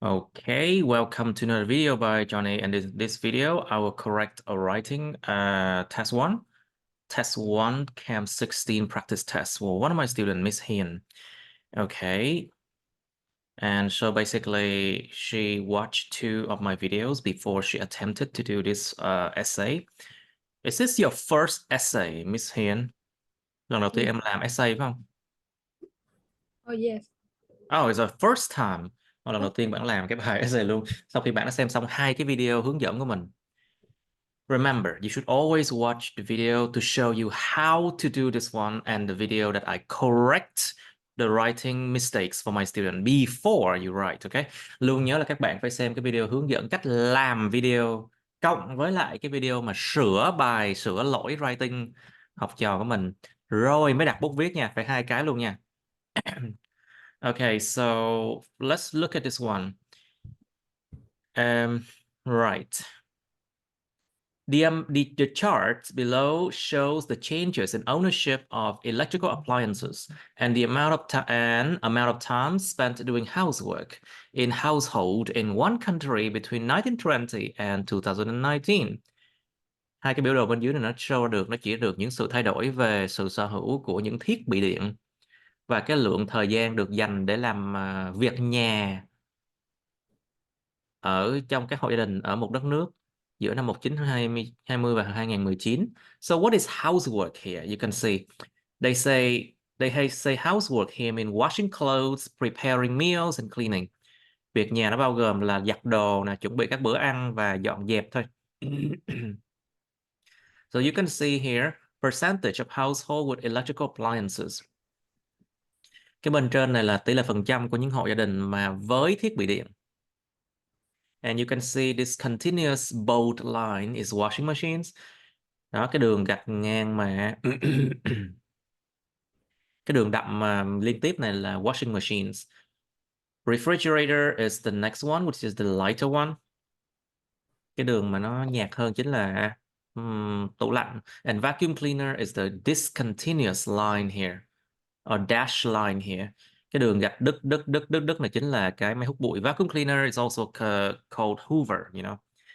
Okay, welcome to another video by Johnny. And in this video, I will correct a writing test 1. Test 1, Cam 16 practice test for one of my students, Miss Hiền. Okay. And so basically, she watched 2 of my videos before she attempted to do this essay. Is this your first essay, Miss Hiền? Lần đầu tiên em làm essay phải không? Oh yes. Oh, it's the first time. Lần đầu tiên bạn làm cái bài essay luôn. Sau khi bạn đã xem xong 2 cái video hướng dẫn của mình. Remember, you should always watch the video to show you how to do this one and the video that I correct the writing mistakes for my student before you write, okay? Luôn nhớ là các bạn phải xem cái video hướng dẫn cách làm video cộng với lại cái video mà sửa bài, sửa lỗi writing học trò của mình rồi mới đặt bút viết nha, phải 2 cái luôn nha. Okay, so let's look at this one. Right. The chart below shows the changes in ownership of electrical appliances and the amount of time spent doing housework in household in one country between 1920 and 2019. Hai cái biểu đồ bên dưới này nó show được, nó chỉ được những sự thay đổi về sự sở hữu của những thiết bị điện và cái lượng thời gian được dành để làm việc nhà ở trong các hộ gia đình ở một đất nước giữa năm 1920 và 2019. So what is housework here? You can see they say housework here mean washing clothes, preparing meals and cleaning. Việc nhà nó bao gồm là giặt đồ nè, chuẩn bị các bữa ăn và dọn dẹp thôi. So you can see here percentage of household with electrical appliances. Cái bên trên này là tỷ lệ phần trăm của những hộ gia đình mà với thiết bị điện. And you can see this continuous bold line is washing machines. Đó, cái đường gạch ngang mà cái đường đậm mà liên tiếp này là washing machines. Refrigerator is the next one, which is the lighter one. Cái đường mà nó nhạt hơn chính là tủ lạnh. And vacuum cleaner is the discontinuous line here, or dash line here. Cái đường gạch đứt này chính là cái máy hút bụi. Vacuum cleaner is also called Hoover,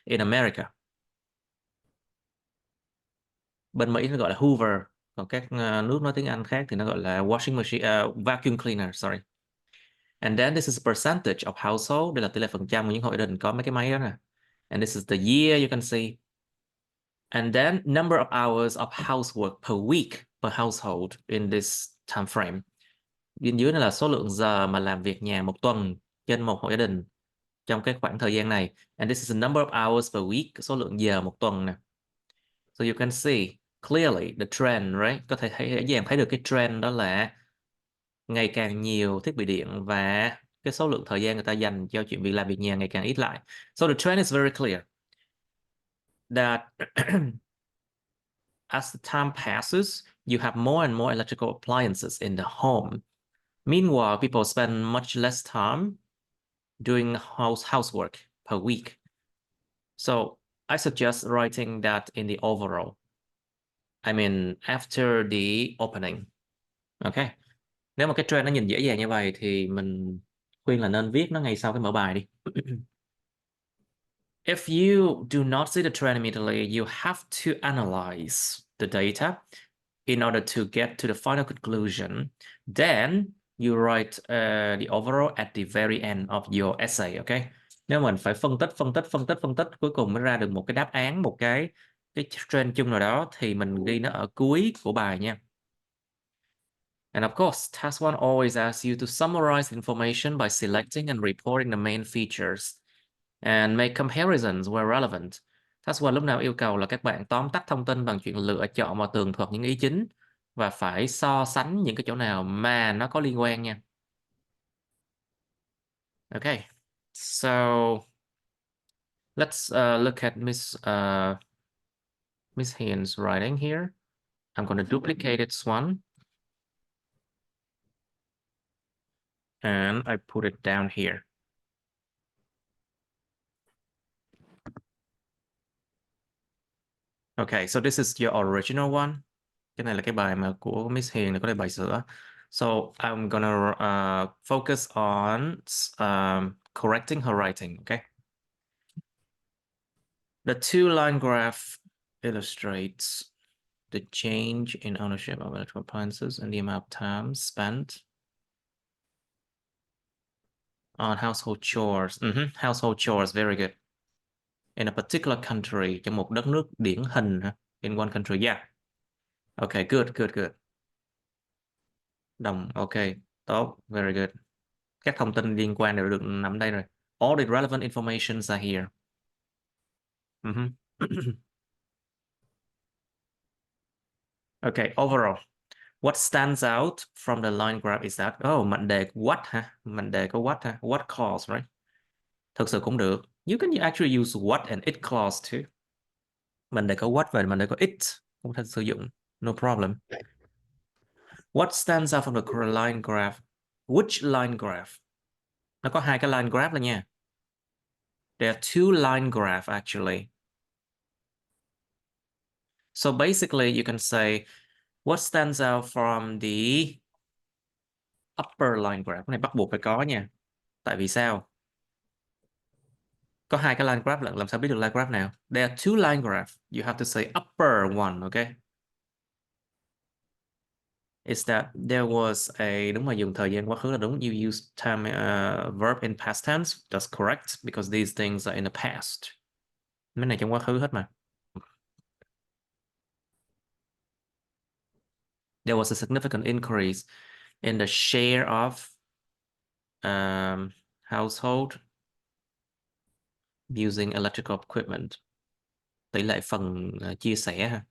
in America. Bên Mỹ nó gọi là Hoover, còn các nước nói tiếng Anh khác thì nó gọi là washing machine, vacuum cleaner, sorry. And then this is percentage of household, đây là tỷ lệ phần trăm của những hộ gia đình có mấy cái máy đó nè. And this is the year, you can see. And then number of hours of housework per week per household in this time frame. Bên dưới này là số lượng giờ mà làm việc nhà một tuần trên một hộ gia đình trong cái khoảng thời gian này. And this is the number of hours per week, số lượng giờ một tuần nè. So you can see clearly the trend, right? Có thể dễ dàng thấy được cái trend đó là ngày càng nhiều thiết bị điện và cái số lượng thời gian người ta dành cho chuyện việc làm việc nhà ngày càng ít lại. So the trend is very clear that as the time passes, you have more and more electrical appliances in the home. Meanwhile, people spend much less time doing housework per week. So I suggest writing that in the overall. I mean, after the opening. Okay. Nếu mà cái trend nó nhìn dễ dàng như vậy thì mình khuyên là nên viết nó ngay sau cái mở bài đi. If you do not see the trend immediately, you have to analyze the data in order to get to the final conclusion. Then you write the overall at the very end of your essay, okay? Nếu mình phải phân tích, cuối cùng mới ra được một cái đáp án, một cái trend chung nào đó thì mình ghi nó ở cuối của bài nha. And of course, task 1 always asks you to summarize information by selecting and reporting the main features and make comparisons where relevant. Task 1 lúc nào yêu cầu là các bạn tóm tắt thông tin bằng chuyện lựa chọn và tường thuật những ý chính và phải so sánh những cái chỗ nào mà nó có liên quan nha. Okay, so let's look at Miss Hien's writing here. I'm going to duplicate this one. And I put it down here. Okay, so this is your original one. Cái này là cái bài mà của Miss Hiền, này có đây bài sửa. So I'm gonna focus on correcting her writing, okay? The two-line graph illustrates the change in ownership of electrical appliances and the amount of time spent on household chores. Household chores, very good. In a particular country, trong một đất nước điển hình hả? In one country, yeah. Okay, good, good, good. Đồng, okay, tốt, very good. Các thông tin liên quan đều được nằm đây rồi. All the relevant informations are here. Mhm. Okay, overall, what stands out from the line graph is that, mệnh đề what hả? Mệnh đề có what hả? What clause, right? Thực sự cũng được. You can actually use what and it clause too. Mệnh đề có what và mệnh đề có it cũng thể sử dụng. No problem. What stands out from the line graph? Which line graph? Nó có hai cái line graph là nha. There are two line graph actually. So basically you can say what stands out from the upper line graph. Cái này bắt buộc phải có nha. Tại vì sao? Có hai cái line graph lận, làm sao biết được line graph nào? There are two line graph. You have to say upper one, okay? Is that there was a, đúng rồi, dùng thời gian quá khứ là đúng. You use time verb in past tense. That's correct because these things are in the past. Mấy này trong quá khứ hết mà. There was a significant increase in the share of household using electrical equipment. Tỷ lệ phần chia sẻ ha.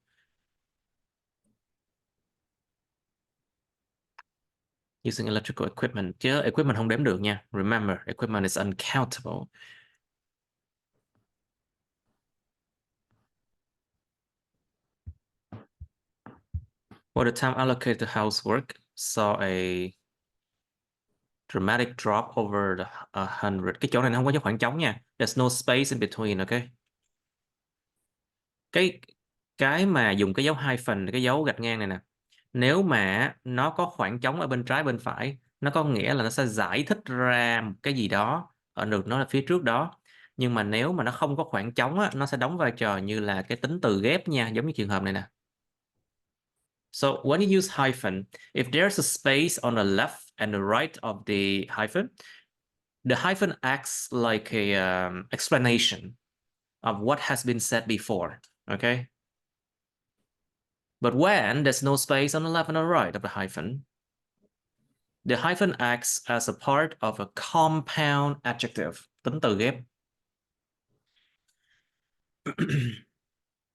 Using electrical equipment. Chứ equipment không đếm được nha. Remember, equipment is uncountable. For the time allocated to housework saw a dramatic drop over the 100. Cái chỗ này nó không có dấu khoảng trống nha. There's no space in between, okay? Cái mà dùng cái dấu hyphen, cái dấu gạch ngang này nè. Nếu mà nó có khoảng trống ở bên trái bên phải, nó có nghĩa là nó sẽ giải thích ra một cái gì đó ở được nó là phía trước đó. Nhưng mà nếu mà nó không có khoảng trống á, nó sẽ đóng vai trò như là cái tính từ ghép nha, giống như trường hợp này nè. So when you use hyphen, if there's a space on the left and the right of the hyphen acts like a explanation of what has been said before, okay? But when there's no space on the left and the right of the hyphen acts as a part of a compound adjective, tính từ ghép.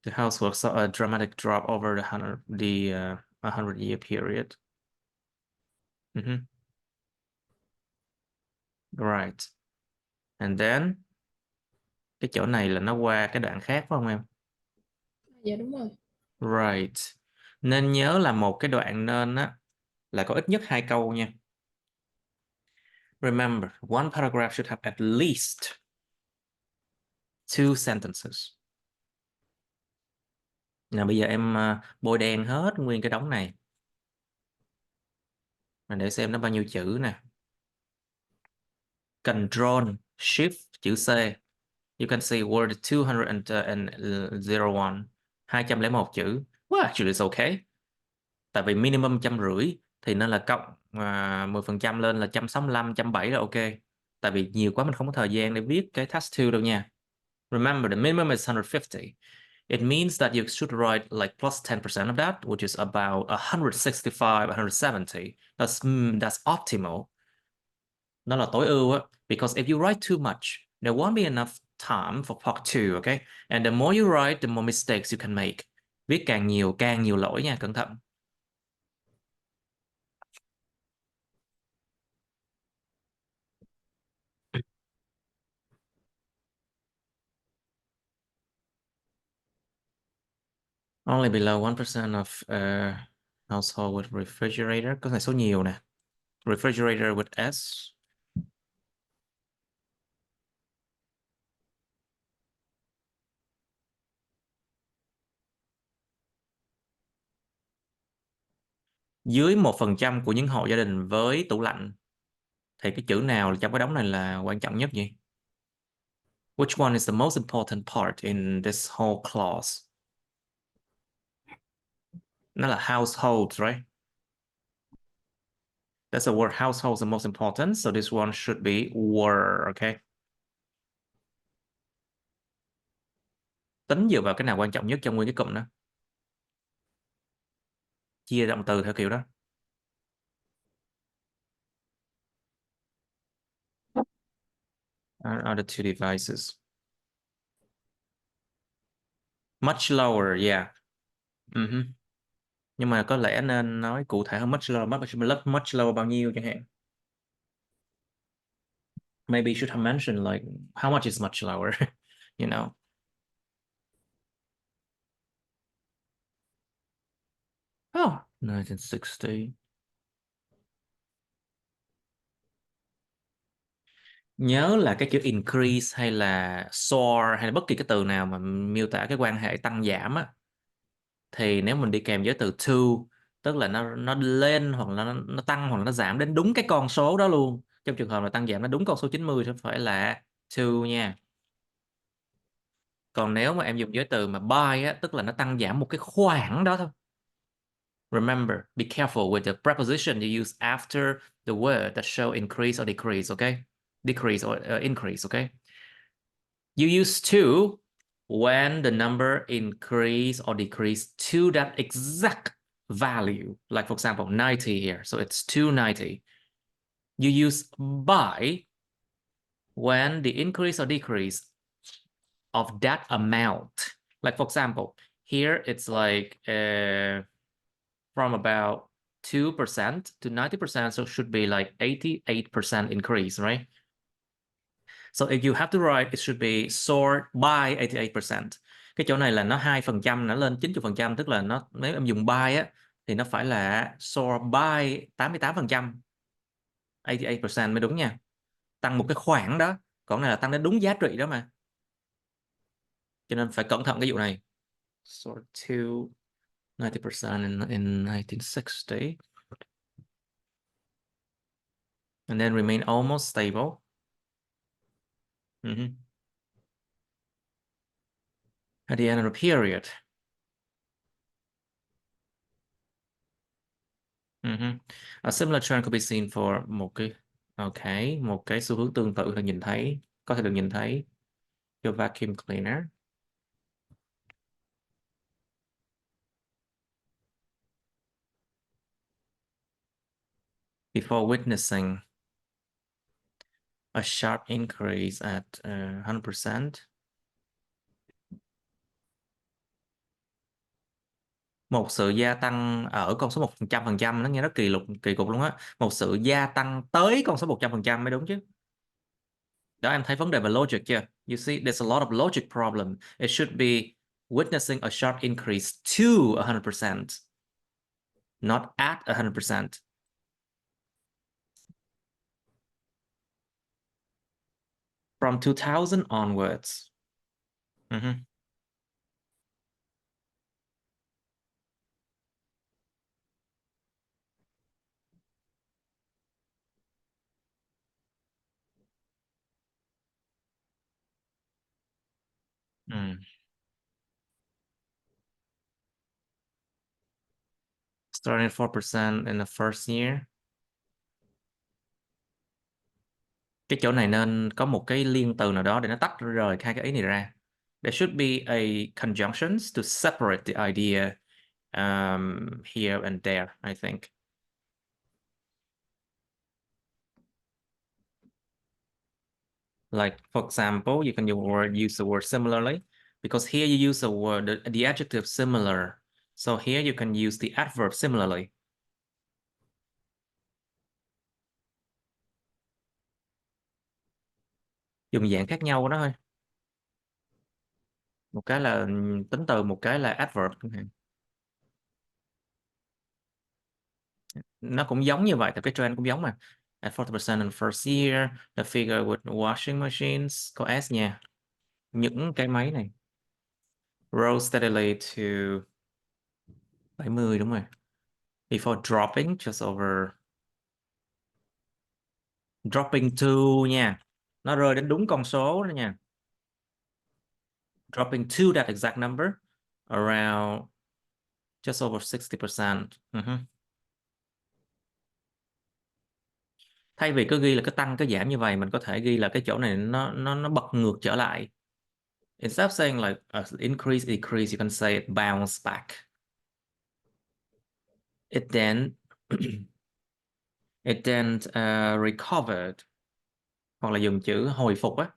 The housework saw a dramatic drop over the 100-year period. Right. And then cái chỗ này là nó qua cái đoạn khác phải không em? Dạ đúng rồi. Right. Nên nhớ là một cái đoạn nên á là có ít nhất 2 câu nha. Remember, one paragraph should have at least 2 sentences. Nào bây giờ em bôi đen hết nguyên cái đống này. Để xem nó bao nhiêu chữ nè. Control Shift chữ C. You can see word 201. 201 chữ. Well, actually it's okay. Tại vì minimum 150 thì nên là cộng 10% lên là 165, 170 là ok. Tại vì nhiều quá mình không có thời gian để viết cái task 2 đâu nha. Remember, the minimum is 150. It means that you should write like plus 10% of that, which is about 165, 170. That's optimal. Nó là tối ưu á. Because if you write too much, there won't be enough time for part 2, okay? And the more you write, the more mistakes you can make. Viết càng nhiều lỗi nha, cẩn thận. Only below 1% of household with refrigerator. Có này số nhiều nè. Refrigerator with S. Dưới 1% của những hộ gia đình với tủ lạnh thì cái chữ nào trong cái đống này là quan trọng nhất nhỉ? Which one is the most important part in this whole clause? Nó là household, right? That's the word household is the most important, so this one should be were, okay? Tính dựa vào cái nào quan trọng nhất trong nguyên cái cụm đó. Chia động từ theo kiểu đó. Are the two devices. Much lower, yeah. Mhm. Nhưng mà có lẽ nên nói cụ thể hơn much lower, much lower bao nhiêu chẳng hạn. Maybe you should have mentioned like how much is much lower, you know. Oh, 1960. Nhớ là cái chữ increase hay là soar hay là bất kỳ cái từ nào mà miêu tả cái quan hệ tăng giảm á, thì nếu mình đi kèm với từ to, tức là nó lên hoặc là nó tăng hoặc là nó giảm đến đúng cái con số đó luôn. Trong trường hợp là tăng giảm nó đúng con số 90 thì phải là to nha. Còn nếu mà em dùng với từ mà by á, tức là nó tăng giảm một cái khoảng đó thôi. Remember, be careful with the preposition you use after the word that show increase or decrease, okay? Decrease or increase, okay? You use to when the number increase or decrease to that exact value. Like for example, 90 here. So it's 290. You use by when the increase or decrease of that amount. Like for example, here it's like from about 2% to 90%. So it should be like 88% increase, right? So if you have to write, it should be soared by 88%. Cái chỗ này là nó 2%, nó lên 90%, tức là nó nếu em dùng by á thì nó phải là soared by 88%. 88% mới đúng nha. Tăng một cái khoảng đó, còn này là tăng đến đúng giá trị đó mà. Cho nên phải cẩn thận cái vụ này. Soared to 90% in 1960 and then remain almost stable. At the end of the period. A similar trend could be seen for một cái xu hướng tương tự có thể được nhìn thấy cho vacuum cleaner. Before witnessing a sharp increase at 100%. Một sự gia tăng ở con số 100%, nó nghe rất kỳ cục luôn á. Một sự gia tăng tới con số 100% mới đúng chứ. Đó, em thấy vấn đề về logic chưa? You see, there's a lot of logic problem. It should be witnessing a sharp increase to 100%, not at 100%. From 2000 onwards. Mhm. Starting at 4% in the first year. Cái chỗ này nên có một cái liên từ nào đó để nó tách rời hai cái ý này ra. There should be a conjunctions to separate the idea here and there, I think. Like, for example, you can use the word similarly, because here you use the adjective similar. So here you can use the adverb similarly. Dùng dạng khác nhau của nó thôi. Một cái là tính từ, một cái là adverb. Nó cũng giống như vậy, tại cái trend cũng giống mà. At 40% in the first year, the figure with washing machines, có S nha. Những cái máy này. Rose steadily to 70, đúng rồi. before dropping just over. Dropping to nha, nó rơi đến đúng con số đó nha. Dropping to that exact number around just over 60%. Thay vì cứ ghi là cái tăng cái giảm như vậy, mình có thể ghi là cái chỗ này nó bật ngược trở lại. Instead of saying like increase, decrease, you can say it bounce back. It then recovered, hoặc là dùng chữ hồi phục á.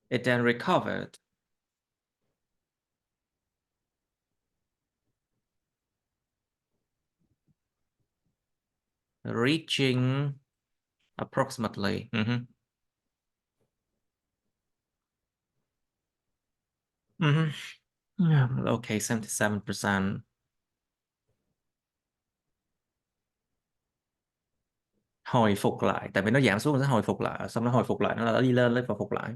It then recovered. Reaching approximately. Okay, 77%. Hồi phục lại, tại vì nó giảm xuống nó hồi phục lại, xong nó hồi phục lại, nó là đi lên lấy và phục lại.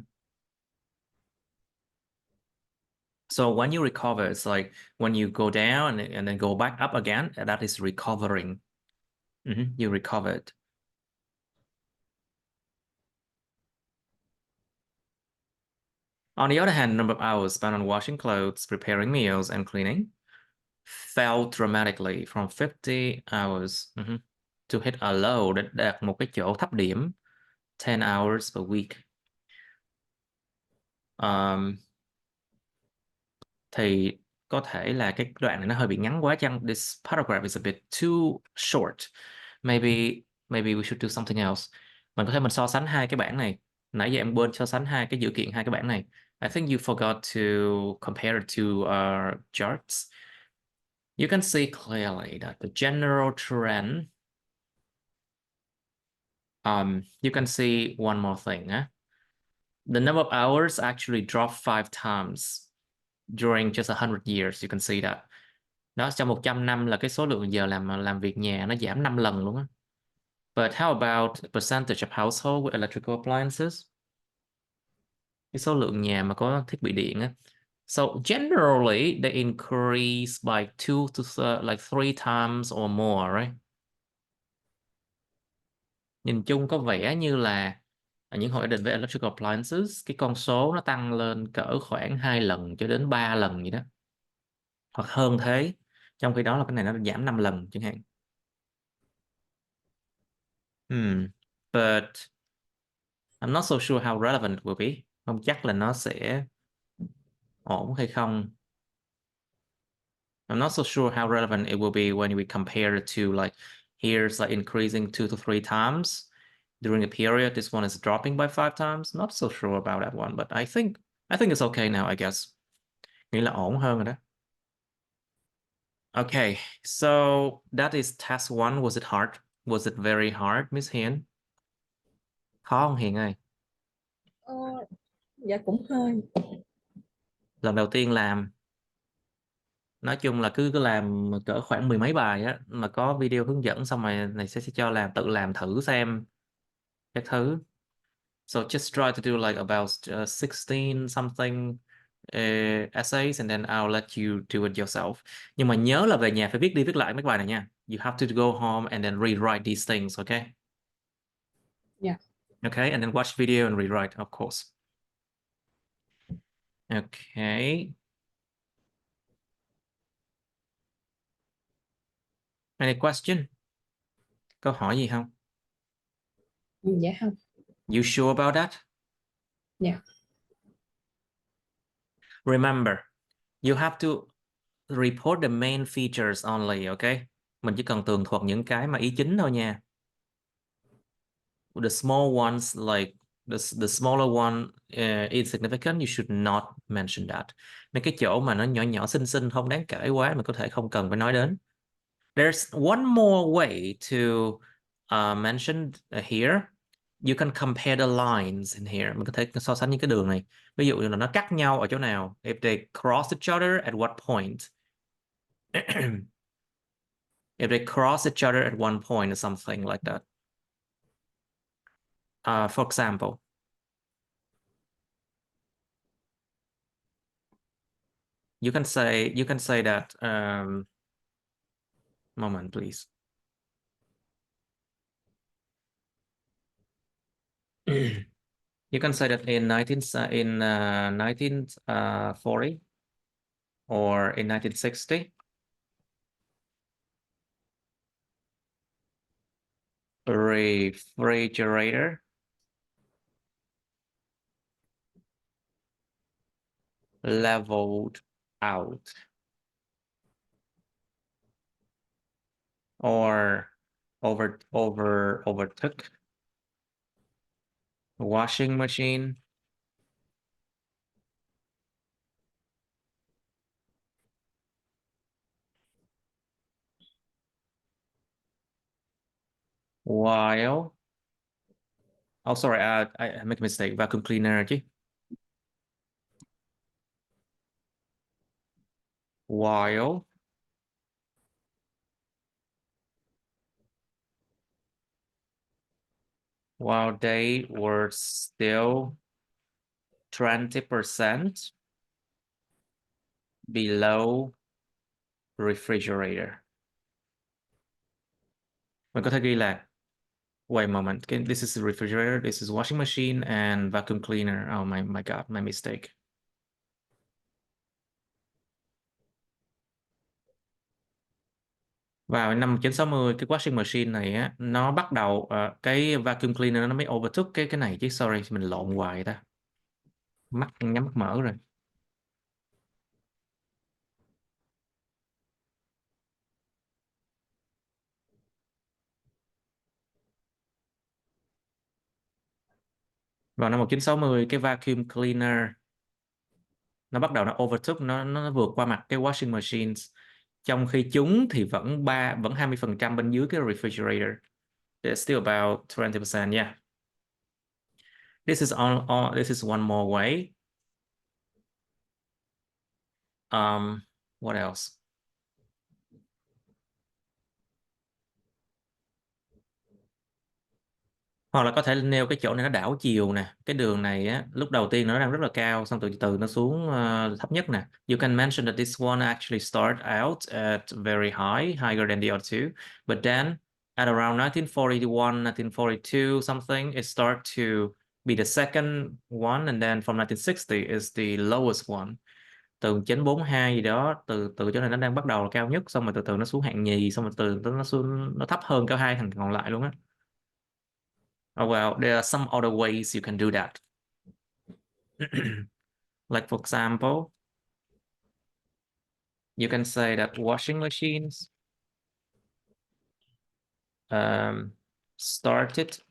So when you recover, it's like when you go down and then go back up again, that is recovering. You recovered. On the other hand, number of hours spent on washing clothes, preparing meals, and cleaning fell dramatically from 50 hours to hit a low, để đạt một cái chỗ thấp điểm 10 hours per week. Thì có thể là cái đoạn này nó hơi bị ngắn quá chăng? This paragraph is a bit too short. Maybe we should do something else. Mình so sánh hai cái bảng này. Nãy giờ em quên so sánh hai cái dữ kiện hai cái bảng này. I think you forgot to compare it to charts. You can see clearly that the general trend. You can see one more thing. The number of hours actually dropped 5 times during just 100 years. You can see that. Đó, trong 100 năm là cái số lượng giờ làm việc nhà nó giảm 5 lần luôn á. But how about percentage of household with electrical appliances? Cái số lượng nhà mà có thiết bị điện á. So generally they increase by 2 to like 3 times or more, right? Nhìn chung có vẻ như là ở những hộ gia đình với electrical appliances, cái con số nó tăng lên cỡ khoảng 2 lần cho đến 3 lần vậy đó. Hoặc hơn thế. Trong khi đó là cái này nó giảm 5 lần chẳng hạn. But I'm not so sure how relevant it will be. Không chắc là nó sẽ ổn hay không. I'm not so sure how relevant it will be when we compare it to like here's like increasing 2 to 3 times during a period. This one is dropping by 5 times. Not so sure about that one, but I think it's okay now, I guess. Nghĩ là ổn hơn rồi đó. Okay, so that is task one. Was it hard? Was it very hard, Miss Hiền? Khó không Hiền ơi? Ờ, dạ cũng hơi. Lần đầu tiên làm. Nói chung là cứ làm cỡ khoảng mười mấy bài á, mà có video hướng dẫn, xong rồi này sẽ cho tự làm thử xem các thứ. So just try to do like about 16 something essays and then I'll let you do it yourself. Nhưng mà nhớ là về nhà phải viết đi viết lại mấy bài này nha. You have to go home and then rewrite these things, okay? Dạ. Okay, and then watch video and rewrite, of course. Okay. Any question? Câu hỏi gì không? Dạ không. You sure about that? Dạ. Remember, you have to report the main features only, okay? Mình chỉ cần tường thuật những cái mà ý chính thôi nha. The small ones, like the smaller one insignificant, you should not mention that. Mấy cái chỗ mà nó nhỏ nhỏ xinh xinh không đáng kể quá, mình có thể không cần phải nói đến. There's one more way to mention here. You can compare the lines in here. Mình có thể so sánh những cái đường này. Ví dụ như là nó cắt nhau ở chỗ nào. If they cross each other at what point? If they cross each other at one point or something like that. For example, you can say that moment please. You can say that in 1940 or in 1960, refrigerator leveled out, or overtook washing machine while, oh sorry, I make a mistake, vacuum cleaner chứ, while they were still 20% below refrigerator. Mình có thể ghi là wait a moment, this is the refrigerator, this is washing machine and vacuum cleaner. Oh my god, my mistake. Vào năm 1960 cái washing machine này á, nó bắt đầu cái vacuum cleaner nó mới overtook cái này chứ, sorry mình lộn hoài ta, mắt nhắm mắt mở rồi. Vào năm 1960 cái vacuum cleaner nó bắt đầu nó overtook, nó vượt qua mặt cái washing machines, trong khi chúng thì vẫn 20% bên dưới cái refrigerator. They're still about 20%, yeah. This is this is one more way. What else? Hoặc là có thể nêu cái chỗ này nó đảo chiều nè, cái đường này á lúc đầu tiên nó đang rất là cao, xong từ từ nó xuống thấp nhất nè. You can mention that this one actually start out at very high, higher than the other two, but then at around 1941, 1942 something, it start to be the second one, and then from 1960 is the lowest one. Từ 942 gì đó, từ chỗ này nó đang bắt đầu là cao nhất, xong rồi từ từ nó xuống hạng nhì, xong rồi từ từ nó xuống, nó thấp hơn cả hai thằng còn lại luôn á. Oh, well, there are some other ways you can do that. Like, for example, you can say that washing machines started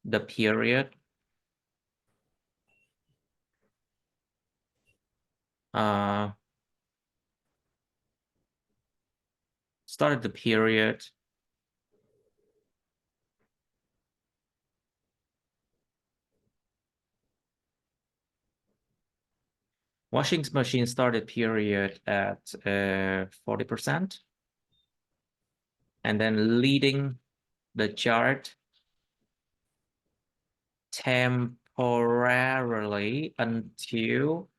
the period washing machine started period at 40%, and then leading the chart temporarily until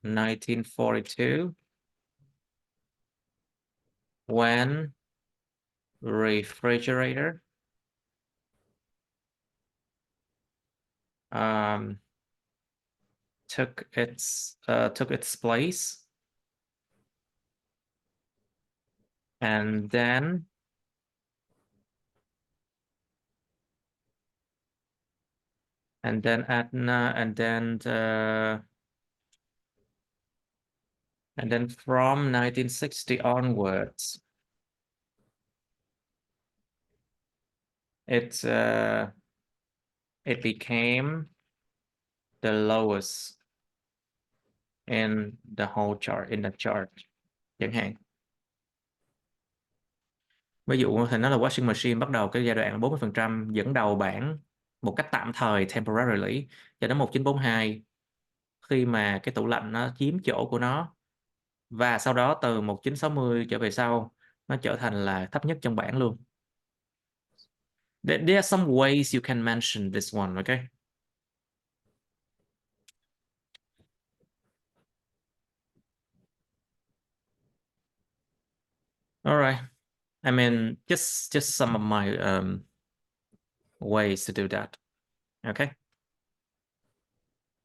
1942, when refrigerator took its place, and then from 1960 onwards, it became the lowest in the whole chart, chẳng hạn. Ví dụ thì nó là washing machine bắt đầu cái giai đoạn 40% dẫn đầu bảng một cách tạm thời temporarily cho đến 1942, khi mà cái tủ lạnh nó chiếm chỗ của nó, và sau đó từ 1960 trở về sau nó trở thành là thấp nhất trong bảng luôn. There are some ways you can mention this one, okay? All right. I mean, just some of my ways to do that. Okay.